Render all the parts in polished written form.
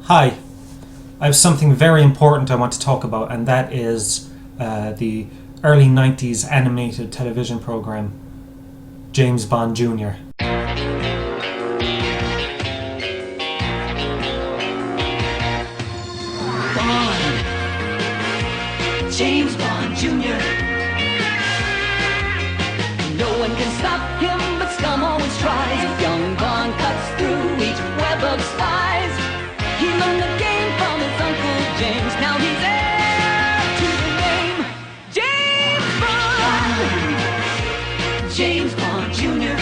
Hi, I have something very important I want to talk about, and that is the early 90s animated television program, James Bond Jr. Bond. James Bond Jr. No one can stop him, but scum always tries. Young Bond cuts through each web of spies. He learned the game from his Uncle James. Now he's heir to the name James Bond. James Bond Jr.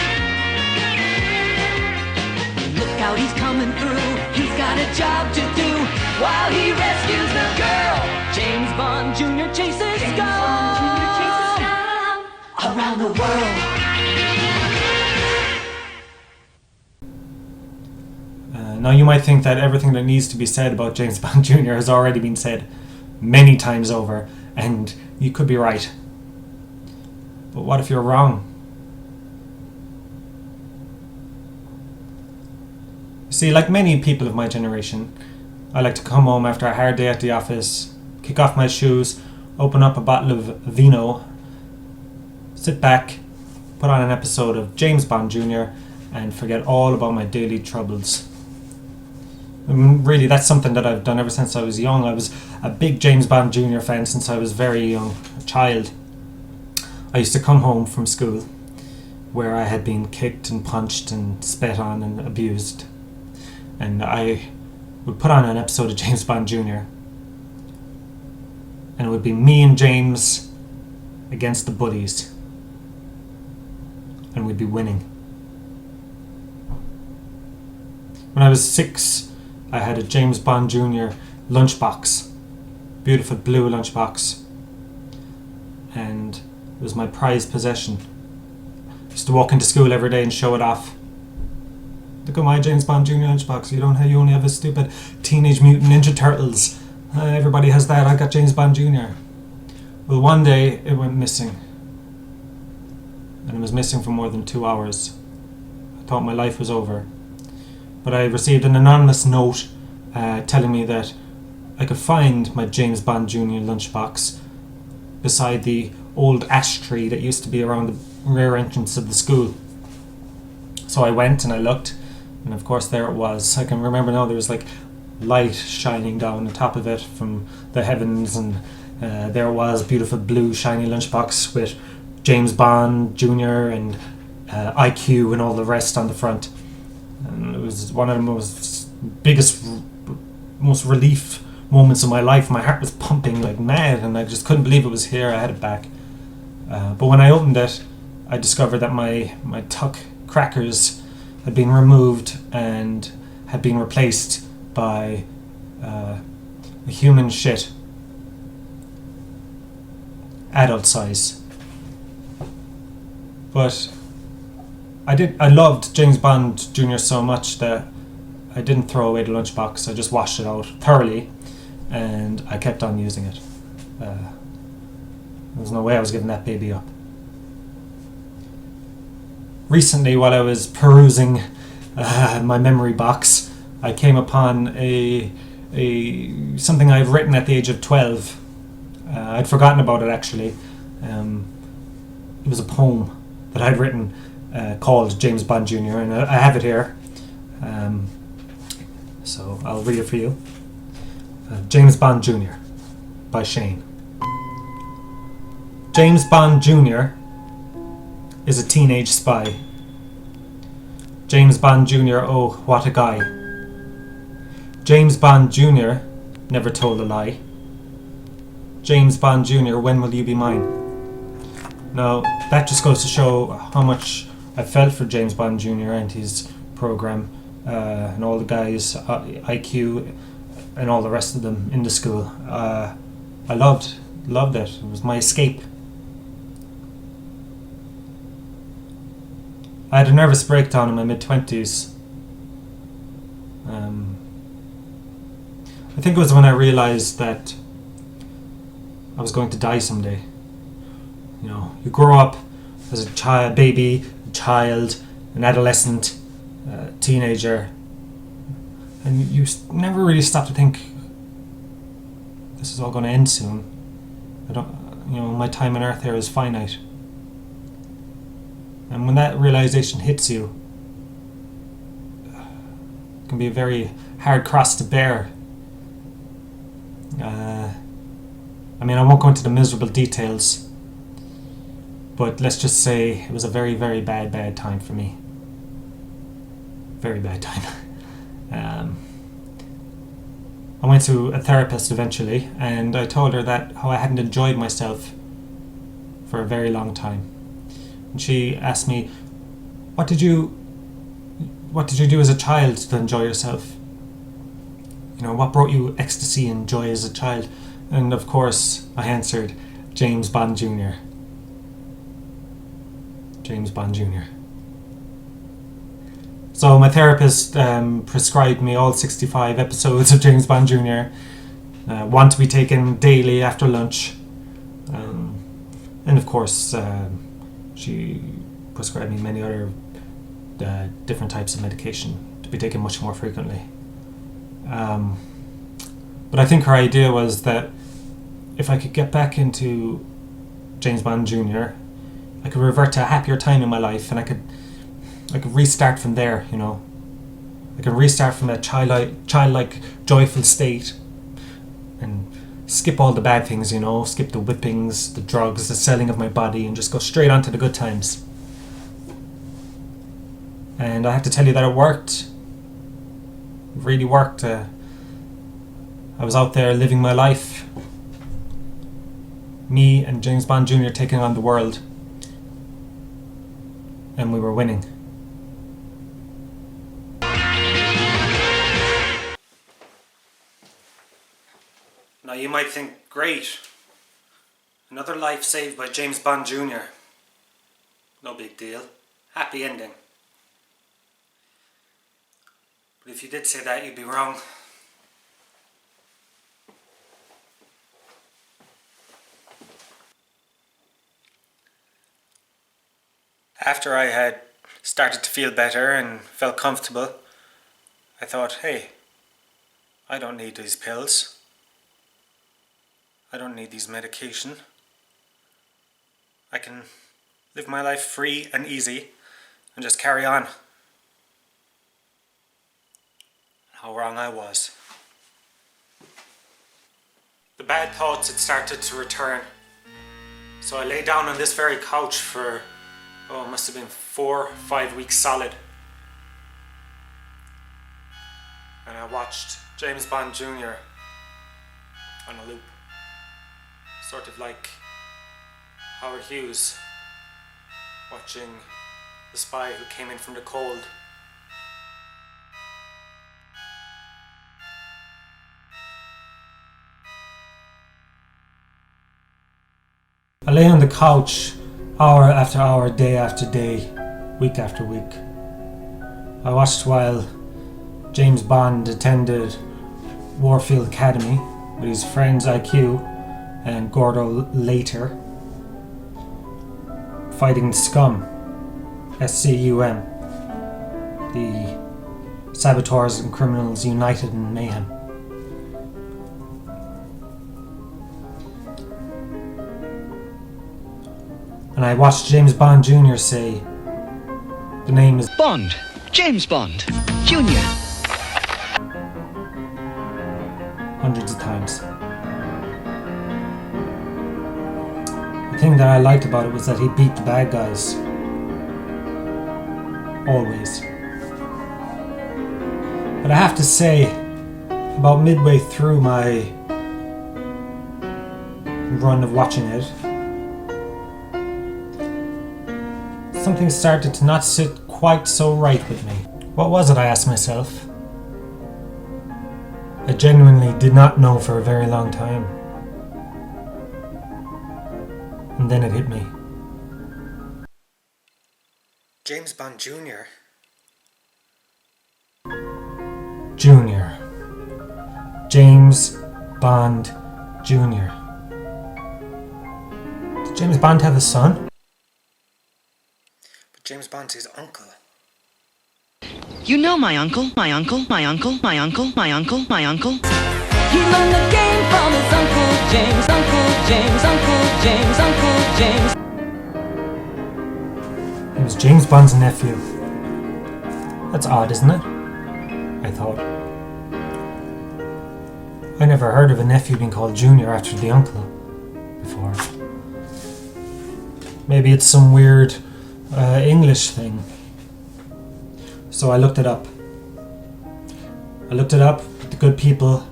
Look out, he's coming through. He's got a job to do while he rescues the girl. James Bond Jr. chases scum around the world. Now you might think that everything that needs to be said about James Bond Jr. has already been said many times over, and you could be right. But what if you're wrong? See, like many people of my generation, I like to come home after a hard day at the office, kick off my shoes, open up a bottle of vino, sit back, put on an episode of James Bond Jr. and forget all about my daily troubles. Really, that's something that I've done ever since I was young. I was a big James Bond Jr. fan since I was very young, a child. I used to come home from school where I had been kicked and punched and spat on and abused. And I would put on an episode of James Bond Jr. and it would be me and James against the bullies. And we'd be winning. When I was 6, I had a James Bond Jr. lunchbox. Beautiful blue lunchbox. And it was my prized possession. I used to walk into school every day and show it off. Look at my James Bond Jr. lunchbox. You only have a stupid Teenage Mutant Ninja Turtles. Everybody has that. I got James Bond Jr. Well, one day it went missing. And it was missing for more than 2 hours. I thought my life was over. But I received an anonymous note telling me that I could find my James Bond Jr. lunchbox beside the old ash tree that used to be around the rear entrance of the school. So I went and I looked, and of course there it was. I can remember now there was like light shining down on top of it from the heavens, and there it was, beautiful blue shiny lunchbox with James Bond Jr. and IQ and all the rest on the front. And it was one of the most relief moments of my life. My heart was pumping like mad, and I just couldn't believe it was here. I had it back. But when I opened it, I discovered that my Tuck crackers had been removed and had been replaced by a human shit, adult size. But I loved James Bond Jr. so much that I didn't throw away the lunchbox. I just washed it out thoroughly, and I kept on using it. There was no way I was giving that baby up. Recently, while I was perusing my memory box, I came upon a something I've written at the age of 12. I'd forgotten about it actually. It was a poem that I'd written called James Bond Jr. and I have it here. So I'll read it for you. James Bond Jr. by Shane. James Bond Jr. is a teenage spy. James Bond Jr., oh, what a guy. James Bond Jr. never told a lie. James Bond Jr., when will you be mine? Now, that just goes to show how much I felt for James Bond Jr. and his program, and all the guys, IQ, and all the rest of them in the school. I loved it. It was my escape. I had a nervous breakdown in my mid-20s. I think it was when I realised that I was going to die someday. You know, you grow up as a child, baby, a child, an adolescent, teenager, And you never really stop to think, this is all going to end soon. My time on earth here is finite. And when that realization hits you, it can be a very hard cross to bear. I won't go into the miserable details, but let's just say it was a very, very bad time for me. Very bad time. I went to a therapist eventually, and I told her that how I hadn't enjoyed myself for a very long time. And she asked me, what did you do as a child to enjoy yourself? What brought you ecstasy and joy as a child? And of course, I answered, James Bond Jr. James Bond Jr. So my therapist prescribed me all 65 episodes of James Bond Jr. One to be taken daily after lunch. And of course, she prescribed me many other different types of medication to be taken much more frequently. But I think her idea was that if I could get back into James Bond Jr., I could revert to a happier time in my life, and I could restart from there. I could restart from that childlike, joyful state, and skip all the bad things. Skip the whippings, the drugs, the selling of my body, and just go straight on to the good times. And I have to tell you that it worked. It really worked. I was out there living my life. Me and James Bond Jr. taking on the world. And we were winning. Now you might think, great. Another life saved by James Bond Jr. No big deal. Happy ending. But if you did say that, you'd be wrong. After I had started to feel better and felt comfortable, I thought, hey, I don't need these pills. I don't need these medication. I can live my life free and easy and just carry on. How wrong I was. The bad thoughts had started to return. So I lay down on this very couch for, it must have been 4 or 5 weeks solid. And I watched James Bond Jr. on a loop. Sort of like Howard Hughes watching the spy who came in from the cold. I lay on the couch hour after hour, day after day, week after week. I watched while James Bond attended Warfield Academy with his friends IQ and Gordo later, fighting Scum, SCUM, the saboteurs and criminals united in mayhem. And I watched James Bond Jr. say, the name is Bond, James Bond, Jr. hundreds of times. The thing that I liked about it was that he beat the bad guys. Always. But I have to say, about midway through my run of watching it, something started to not sit quite so right with me. What was it, I asked myself? I genuinely did not know for a very long time. And then it hit me. James Bond Jr. Jr. James Bond Jr. Did James Bond have a son? But James Bond's his uncle. You know my uncle, my uncle, my uncle, my uncle, my uncle, my uncle. He learned the game from his Uncle James, Uncle James, Uncle James, Uncle James. He was James Bond's nephew. That's odd, isn't it? I thought. I never heard of a nephew being called Junior after the uncle before. Maybe it's some weird English thing. So I looked it up. I looked it up with the good people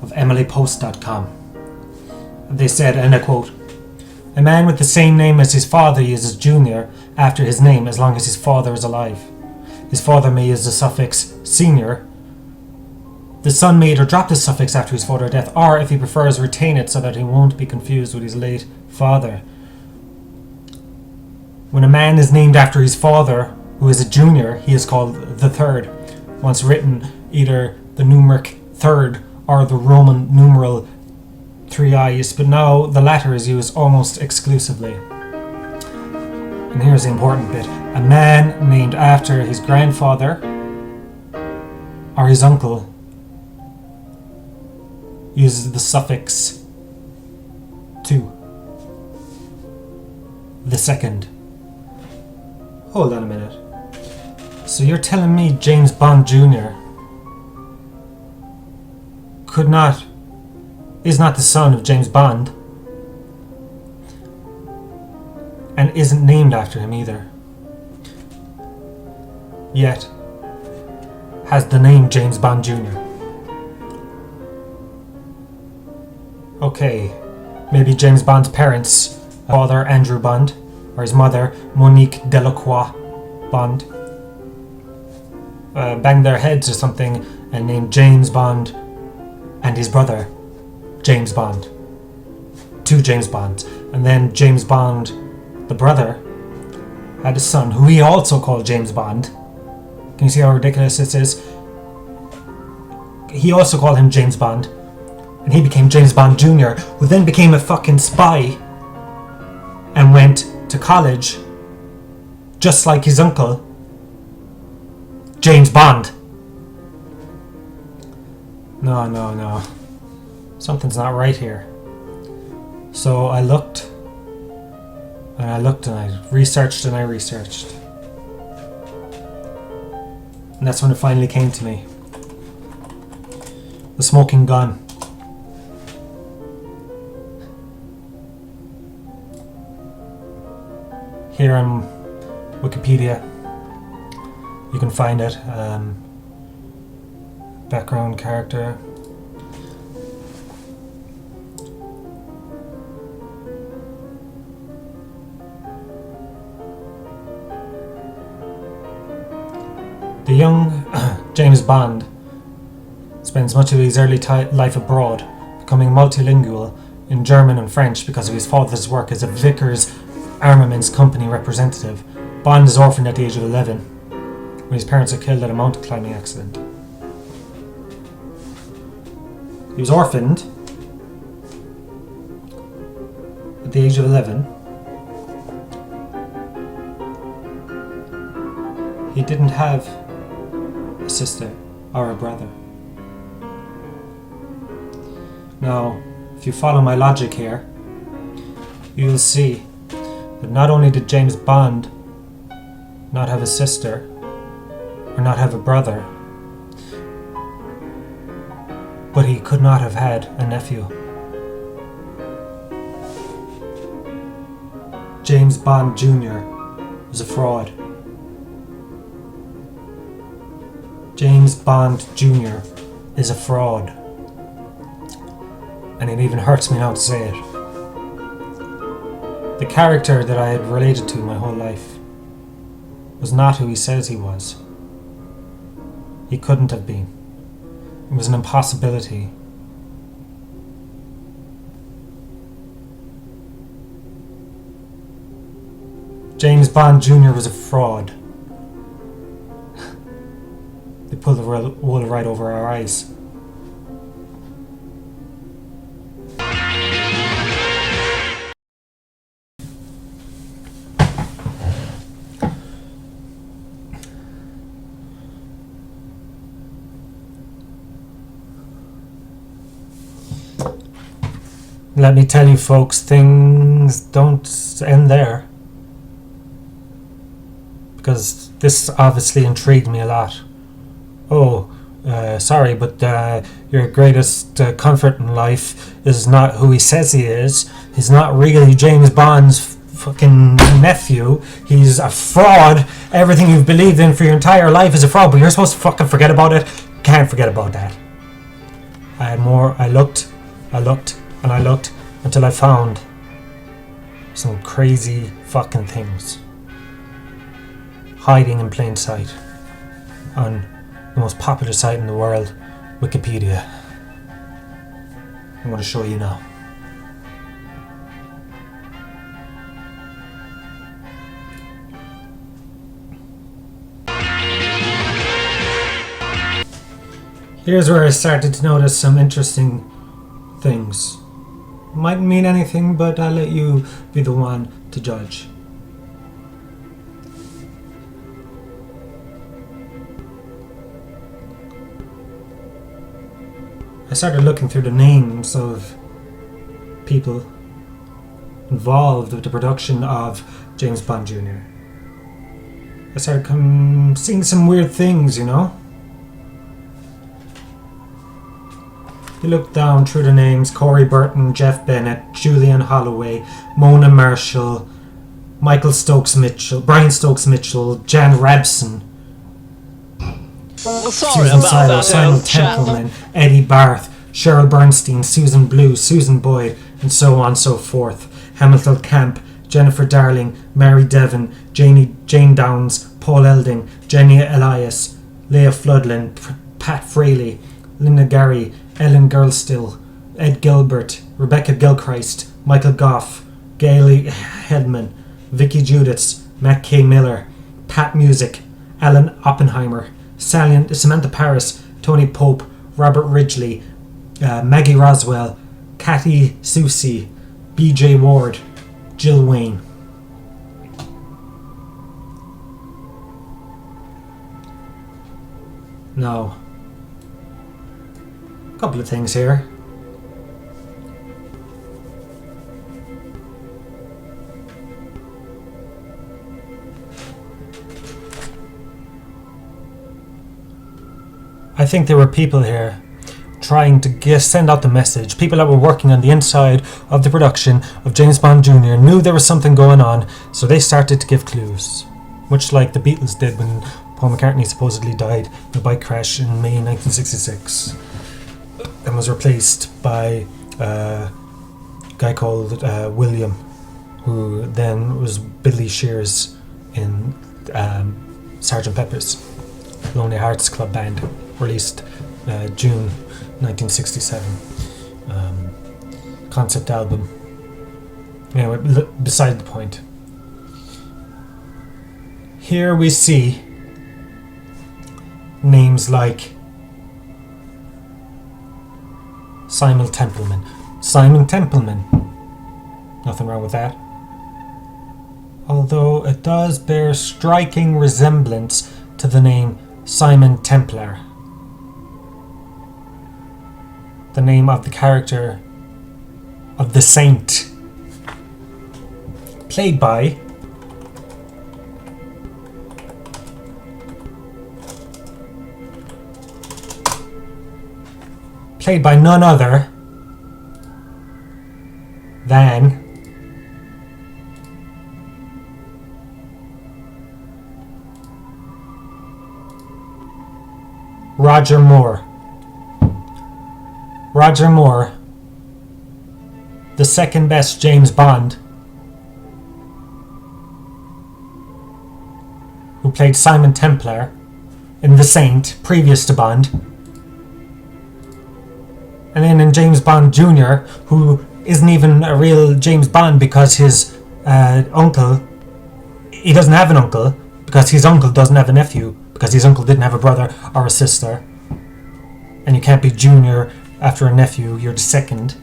of emilypost.com. They said, and I quote, "A man with the same name as his father uses Junior after his name as long as his father is alive. His father may use the suffix senior. The son may either drop the suffix after his father's death, or if he prefers, retain it so that he won't be confused with his late father. When a man is named after his father, who is a junior, he is called the third. Once written, either the numeric third or the Roman numeral 3i's, but now the latter is used almost exclusively." And here's the important bit. A man named after his grandfather or his uncle uses the suffix "to", the second. Hold on a minute. So you're telling me James Bond Jr. is not the son of James Bond, and isn't named after him either, yet has the name James Bond Jr. Okay, maybe James Bond's parents, father Andrew Bond, or his mother Monique Delacroix Bond, banged their heads or something and named James Bond and his brother James Bond. Two James Bonds. And then James Bond, the brother, had a son who he also called James Bond. Can you see how ridiculous this is? He also called him James Bond, and he became James Bond Jr., who then became a fucking spy and went to college just like his uncle James Bond. No. Something's not right here. So I looked and I researched and I researched. And that's when it finally came to me. The smoking gun. Here on Wikipedia, you can find it. Background character. The young James Bond spends much of his early life abroad, becoming multilingual in German and French because of his father's work as a Vickers Armaments Company representative. Bond is orphaned at the age of 11 when his parents are killed at a mountain climbing accident. He was orphaned at the age of 11. He didn't have a sister or a brother. Now, if you follow my logic here, you will see that not only did James Bond not have a sister or not have a brother, but he could not have had a nephew. James Bond Jr. was a fraud. James Bond Jr. is a fraud. And it even hurts me now to say it. The character that I had related to my whole life was not who he says he was. He couldn't have been. It was an impossibility. James Bond Jr. was a fraud. They pulled the wool right over our eyes. Let me tell you, folks, things don't end there. Because this obviously intrigued me a lot. Oh, sorry, but your greatest comfort in life is not who he says he is. He's not really James Bond's fucking nephew. He's a fraud. Everything you've believed in for your entire life is a fraud, but you're supposed to fucking forget about it. Can't forget about that. I had more. I looked, and I looked until I found some crazy fucking things hiding in plain sight on the most popular site in the world, Wikipedia. I'm going to show you now. Here's where I started to notice some interesting things. Mightn't mean anything, but I'll let you be the one to judge. I started looking through the names of people involved with the production of James Bond Jr. I started seeing some weird things, you know? You look down through the names: Corey Burton, Jeff Bennett, Julian Holloway, Mona Marshall, Michael Stokes-Mitchell, Brian Stokes-Mitchell, Jan Rabson, Well, sorry Susan about Silo, that, Simon old chap. Templeman, Eddie Barth, Cheryl Bernstein, Susan Blue, Susan Boyd, and so on and so forth. Hamilton Camp, Jennifer Darling, Mary Devon, Jane Downs, Paul Elding, Jenny Elias, Leah Floodland, Pat Fraley, Linda Gary, Ellen Girlstill, Ed Gilbert, Rebecca Gilchrist, Michael Goff, Gailey Hedman, Vicky Judiths, Matt K. Miller, Pat Music, Alan Oppenheimer, Samantha Paris, Tony Pope, Robert Ridgely, Maggie Roswell, Kathy Susie, B.J. Ward, Jill Wayne. Now, a couple of things here. I think there were people here trying to send out the message. People that were working on the inside of the production of James Bond Jr. knew there was something going on, so they started to give clues. Much like the Beatles did when Paul McCartney supposedly died in a bike crash in May 1966 and was replaced by a guy called William, who then was Billy Shears in Sgt. Pepper's Lonely Hearts Club Band, released June 1967. Concept album. Anyway, beside the point. Here we see names like Simon Templeman. Simon Templeman. Nothing wrong with that. Although it does bear striking resemblance to the name Simon Templar, the name of the character of the Saint, played by none other than Roger Moore. Roger Moore, the second best James Bond, who played Simon Templar in The Saint, previous to Bond. And then in James Bond Jr., who isn't even a real James Bond because his uncle, he doesn't have an uncle, because his uncle doesn't have a nephew, because his uncle didn't have a brother or a sister. And you can't be junior after a nephew, you're the second.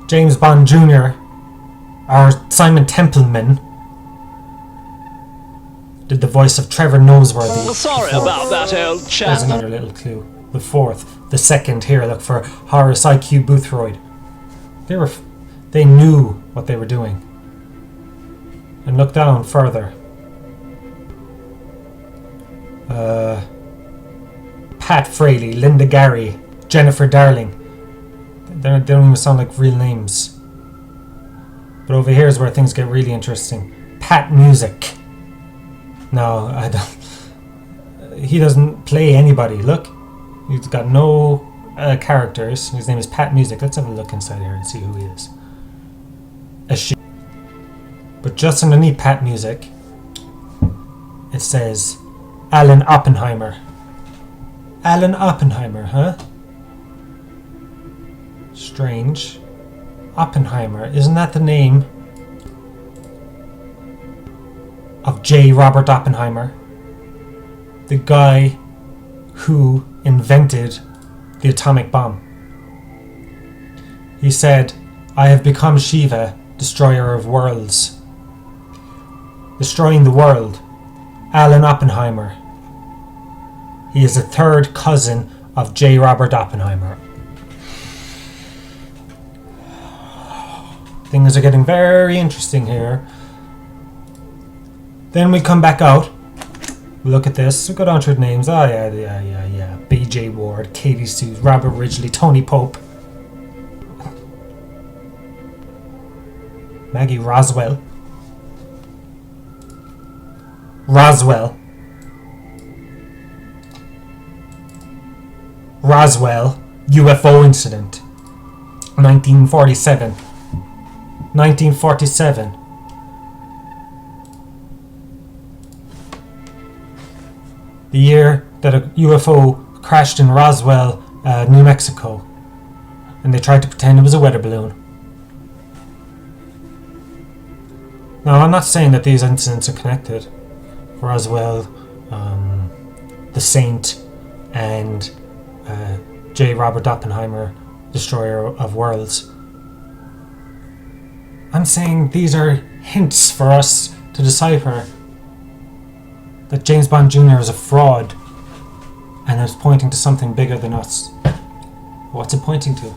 James Bond Jr., or Simon Templeman, did the voice of Trevor Noseworthy. Well, sorry about that, old chap. There's another little clue. The fourth, the second here, look for Horace IQ Boothroyd. They knew what they were doing. And look down further. Pat Fraley, Linda Gary, Jennifer Darling. They don't even sound like real names. But over here is where things get really interesting. Pat Music. No, I don't. He doesn't play anybody. Look, he's got no characters. His name is Pat Music. Let's have a look inside here and see who he is. A she. But just underneath Pat Music, it says Alan Oppenheimer. Alan Oppenheimer, huh? Strange. Oppenheimer, isn't that the name of J. Robert Oppenheimer? The guy who invented the atomic bomb. He said, "I have become Shiva, destroyer of worlds." Destroying the world. Alan Oppenheimer. He is a third cousin of J. Robert Oppenheimer. Things are getting very interesting here. Then we come back out. We look at this. We go down through the names. Oh, yeah. B.J. Ward, Katie Sue, Robert Ridgely, Tony Pope, Maggie Roswell. Roswell UFO incident. 1947. 1947. The year that a UFO crashed in Roswell, New Mexico. And they tried to pretend it was a weather balloon. Now, I'm not saying that these incidents are connected. Roswell, the Saint, and J. Robert Oppenheimer, Destroyer of Worlds. I'm saying these are hints for us to decipher that James Bond Jr. is a fraud and is pointing to something bigger than us. What's it pointing to?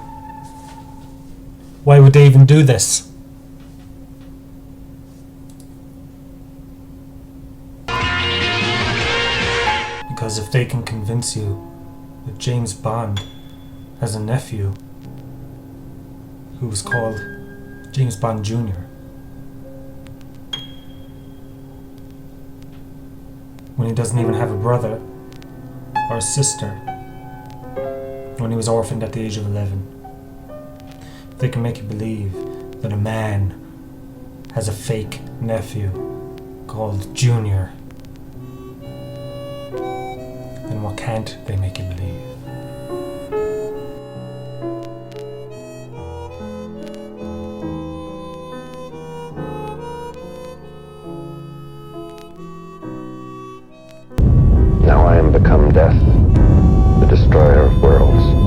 Why would they even do this? Because if they can convince you that James Bond has a nephew who was called James Bond Jr., when he doesn't even have a brother or a sister, when he was orphaned at the age of 11, if they can make you believe that a man has a fake nephew called Junior, then what can't they make you believe? Now I am become death, the destroyer of worlds.